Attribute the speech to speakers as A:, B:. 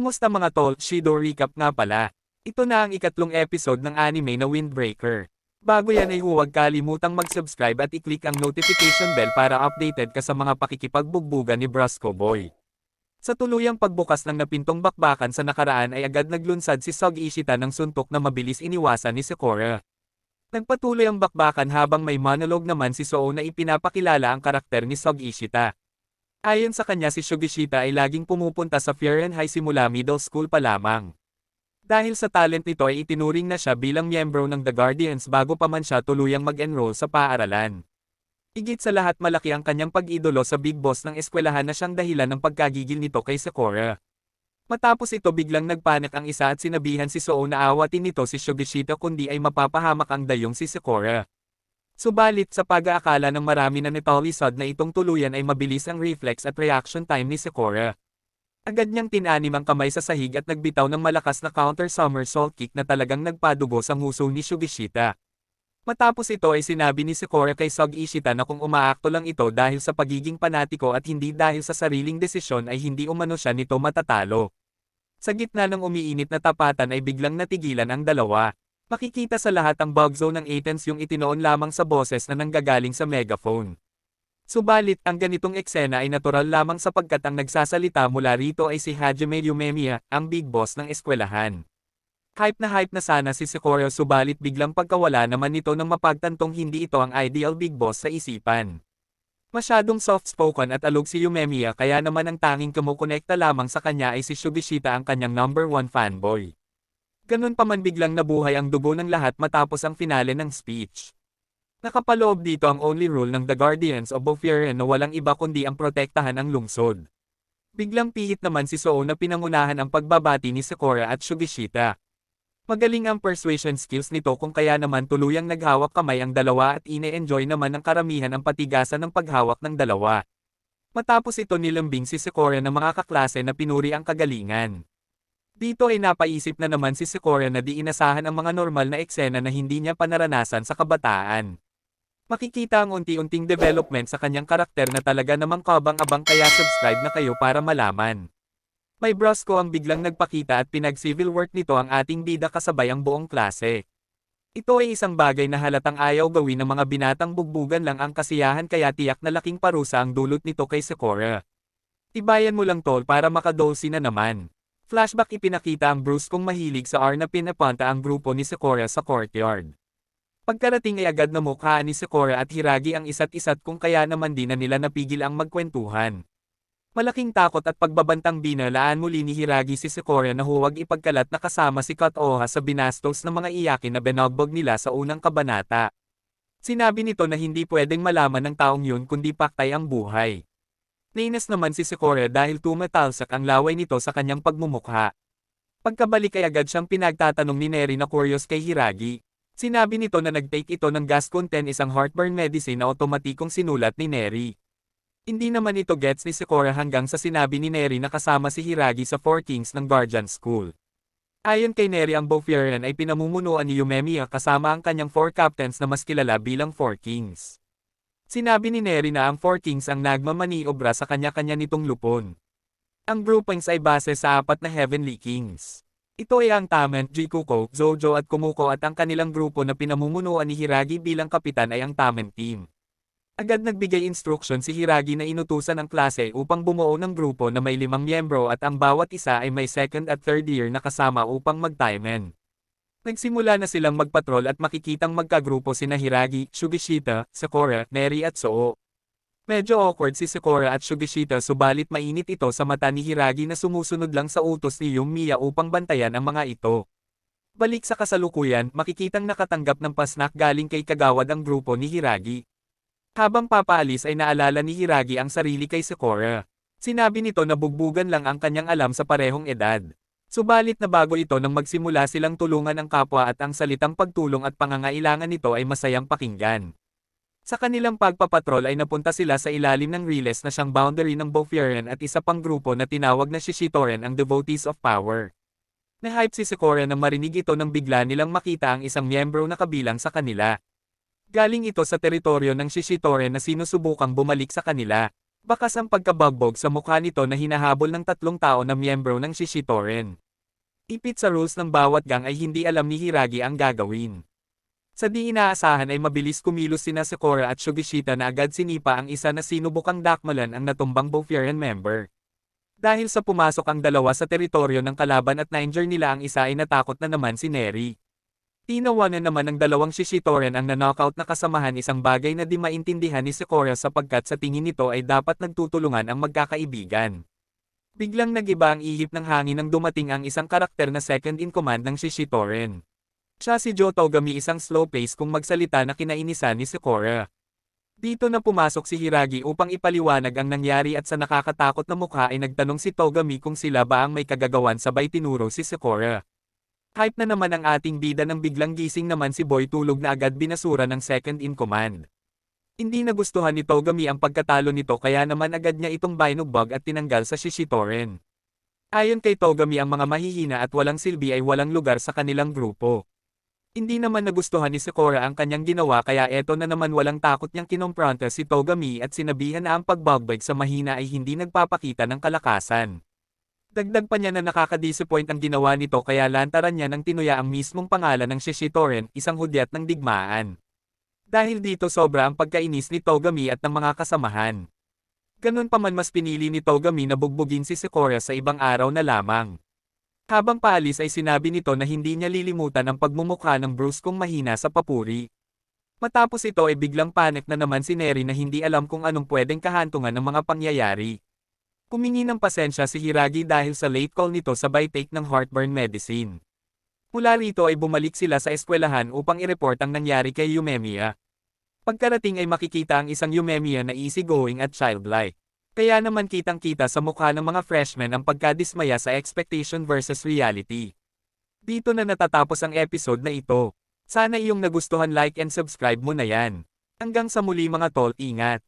A: Kumusta mga tol? Shido recap nga pala. Ito na ang ikatlong episode ng anime na Windbreaker. Bago yan ay huwag kalimutang mag-subscribe at i-click ang notification bell para updated ka sa mga pakikipagbugbugan ni Brasco Boy. Sa tuluyang pagbukas ng napintong bakbakan sa nakaraan ay agad naglunsad si Sog Ishita ng suntok na mabilis iniwasan ni Sakura. Nagpatuloy ang bakbakan habang may monologue naman si Soo na ipinapakilala ang karakter ni Sog Ishita. Ayon sa kanya si Shugishita ay laging pumupunta sa Fierenheim High simula middle school pa lamang. Dahil sa talent nito ay itinuring na siya bilang miyembro ng The Guardians bago pa man siya tuluyang mag-enroll sa paaralan. Higit sa lahat malaki ang kanyang pag-idolo sa big boss ng eskwelahan na siyang dahilan ng pagkagigil nito kay Sakura. Matapos ito biglang nagpanik ang isa at sinabihan si Soo na awatin nito si Shugishita kundi ay mapapahamak ang dayong si Sakura. Subalit sa pag-aakala ng marami na netolisod na itong tuluyan ay mabilis ang reflex at reaction time ni Sakura. Agad niyang tinanim ang kamay sa sahig at nagbitaw ng malakas na counter somersault kick na talagang nagpadugo sa nguso ni Shugishita. Matapos ito ay sinabi ni Sakura kay Sog Ishita na kung umaakto lang ito dahil sa pagiging panatiko at hindi dahil sa sariling desisyon ay hindi umano siya nito matatalo. Sa gitna ng umiinit na tapatan ay biglang natigilan ang dalawa. Makikita sa lahat ang bug zone ng Athens yung itinoon lamang sa boses na nanggagaling sa megaphone. Subalit ang ganitong eksena ay natural lamang sapagkat ang nagsasalita mula rito ay si Hajime Yumemiya, ang big boss ng eskwelahan. Hype na sana si Sakura subalit biglang pagkawala naman nito nang mapagtantong hindi ito ang ideal big boss sa isipan. Masyadong soft-spoken at alog si Yumemiya kaya naman ang tanging kumukonekta lamang sa kanya ay si Shugishita ang kanyang #1 fanboy. Ganun pa man biglang nabuhay ang dugo ng lahat matapos ang finale ng speech. Nakapaloob dito ang only rule ng The Guardians of Fierenheim na walang iba kundi ang protektahan ang lungsod. Biglang pihit naman si Soo na pinangunahan ang pagbabati ni Sakura at Shugishita. Magaling ang persuasion skills nito kung kaya naman tuluyang naghawak kamay ang dalawa at ine-enjoy naman ng karamihan ang patigasan ng paghawak ng dalawa. Matapos ito nilambing si Sakura ng mga kaklase na pinuri ang kagalingan. Dito ay napaisip na naman si Sakura na di inasahan ang mga normal na eksena na hindi niya panaranasan sa kabataan. Makikita ang unti-unting development sa kanyang karakter na talaga namang kabang-abang kaya subscribe na kayo para malaman. May Brasco ang biglang nagpakita at pinag-civil work nito ang ating bida kasabay ang buong klase. Ito ay isang bagay na halatang ayaw gawin ng mga binatang bugbugan lang ang kasiyahan kaya tiyak na laking parusa ang dulot nito kay Sakura. Tibayan mo lang tol para makadolsi na naman. Flashback ipinakita ang bruskong mahilig sa R na pinapunta ang grupo ni Sakura sa courtyard. Pagkarating ay agad na mukhaan ni Sakura at Hiragi ang isa't-isa't kung kaya naman di na nila napigil ang magkwentuhan. Malaking takot at pagbabantang binalaan muli ni Hiragi si Sakura na huwag ipagkalat na kasama si Kotoha sa binastos ng mga iyakin na binagbog nila sa unang kabanata. Sinabi nito na hindi pwedeng malaman ng taong yun kundi paktay ang buhay. Nainis naman si Sakura dahil tumatalsak ang laway nito sa kanyang pagmumukha. Pagkabalik ay agad siyang pinagtatanong ni Neri na curious kay Hiragi. Sinabi nito na nag-take ito ng Gasconten isang heartburn medicine na otomatikong sinulat ni Neri. Hindi naman ito gets ni Sakura hanggang sa sinabi ni Neri na kasama si Hiragi sa Four Kings ng Guardian School. Ayon kay Neri ang Bofierenheim ay pinamumunuan ni Yumemiya kasama ang kanyang 4 captains na mas kilala bilang Four Kings. Sinabi ni Neri na ang Four Kings ang nagmamaniobra sa kanya-kanya nitong lupon. Ang groupings ay base sa 4 na Heavenly Kings. Ito ay ang Tamen, Jikuko, Zojo at Kumuko at ang kanilang grupo na pinamumunuan ni Hiragi bilang kapitan ay ang Tamen Team. Agad nagbigay instruction si Hiragi na inutusan ang klase upang bumuo ng grupo na may 5 miyembro at ang bawat isa ay may second at third year na kasama upang mag-Tamen. Nagsimula na silang magpatrol at makikitang magkagrupo sina Hiragi, Shugishita, Sakura, Neri at Soo. Medyo awkward si Sakura at Shugishita subalit mainit ito sa mata ni Hiragi na sumusunod lang sa utos ni Yumemiya upang bantayan ang mga ito. Balik sa kasalukuyan, makikitang nakatanggap ng pasnak galing kay kagawad ang grupo ni Hiragi. Habang papaalis ay naalala ni Hiragi ang sarili kay Sakura. Sinabi nito na bugbugan lang ang kanyang alam sa parehong edad. Subalit na bago ito nang magsimula silang tulungan ang kapwa at ang salitang pagtulong at pangangailangan nito ay masayang pakinggan. Sa kanilang pagpapatrol ay napunta sila sa ilalim ng Riles na siyang boundary ng Bofierenheim at isa pang grupo na tinawag na Shishitoren ang Devotees of Power. Na-hype si Sakura na marinig ito nang bigla nilang makita ang isang miyembro na kabilang sa kanila. Galing ito sa teritoryo ng Shishitoren na sinusubukang bumalik sa kanila. Bakas ang pagkabagbog sa mukha nito na hinahabol ng 3 tao na miyembro ng Shishitoren. Ipit sa rules ng bawat gang ay hindi alam ni Hiragi ang gagawin. Sa di inaasahan ay mabilis kumilos sina Sakura at Shugishita na agad sinipa ang isa na sinubukang dakmalan ang natumbang Bofurian member. Dahil sa pumasok ang dalawa sa teritoryo ng kalaban at na-injure nila ang isa ay natakot na naman si Neri. Tinawanan naman ng dalawang Shishitoren ang na-knockout na kasamahan, isang bagay na di maintindihan ni Sakura sapagkat sa tingin nito ay dapat nagtutulungan ang magkakaibigan. Biglang nagiba ang ihip ng hangin nang dumating ang isang karakter na second in command ng Shishitoren. Siya si Joe Togami, isang slow pace kung magsalita na kinainisan ni Sakura. Dito na pumasok si Hiragi upang ipaliwanag ang nangyari at sa nakakatakot na mukha ay nagtanong si Togami kung sila ba ang may kagagawan, sabay tinuro si Sakura. Hype na naman ang ating bida nang biglang gising naman si Boy, tulog na agad binasura ng second in command. Hindi nagustuhan ni Togami ang pagkatalo nito kaya naman agad niya itong binugbog at tinanggal sa Shishitoren. Ayon kay Togami, ang mga mahihina at walang silbi ay walang lugar sa kanilang grupo. Hindi naman nagustuhan ni Sakura ang kanyang ginawa kaya eto na naman walang takot niyang kinompronta si Togami at sinabihan na ang pagbugbog sa mahina ay hindi nagpapakita ng kalakasan. Dagdag pa niya na nakaka-disappoint ang ginawa nito kaya lantaran niya ng tinuya ang mismong pangalan ng Shishitoren, isang hudyat ng digmaan. Dahil dito sobra ang pagkainis ni Togami at ng mga kasamahan. Ganun pa man, mas pinili ni Togami na bugbugin si Sakura sa ibang araw na lamang. Habang paalis ay sinabi nito na hindi niya lilimutan ang pagmumukha ng bruskong mahina sa papuri. Matapos ito ay biglang panic na naman si Neri na hindi alam kung anong pwedeng kahantungan ng mga pangyayari. Humingi ng pasensya si Hiragi dahil sa late call nito sabay take ng heartburn medicine. Mula rito ay bumalik sila sa eskwelahan upang i-report ang nangyari kay Yumemiya. Pagkarating ay makikita ang isang Yumemiya na easygoing at childlike. Kaya naman kitang-kita sa mukha ng mga freshmen ang pagkadismaya sa expectation versus reality. Dito na natatapos ang episode na ito. Sana iyong nagustuhan, like and subscribe mo na yan. Hanggang sa muli mga tol, ingat!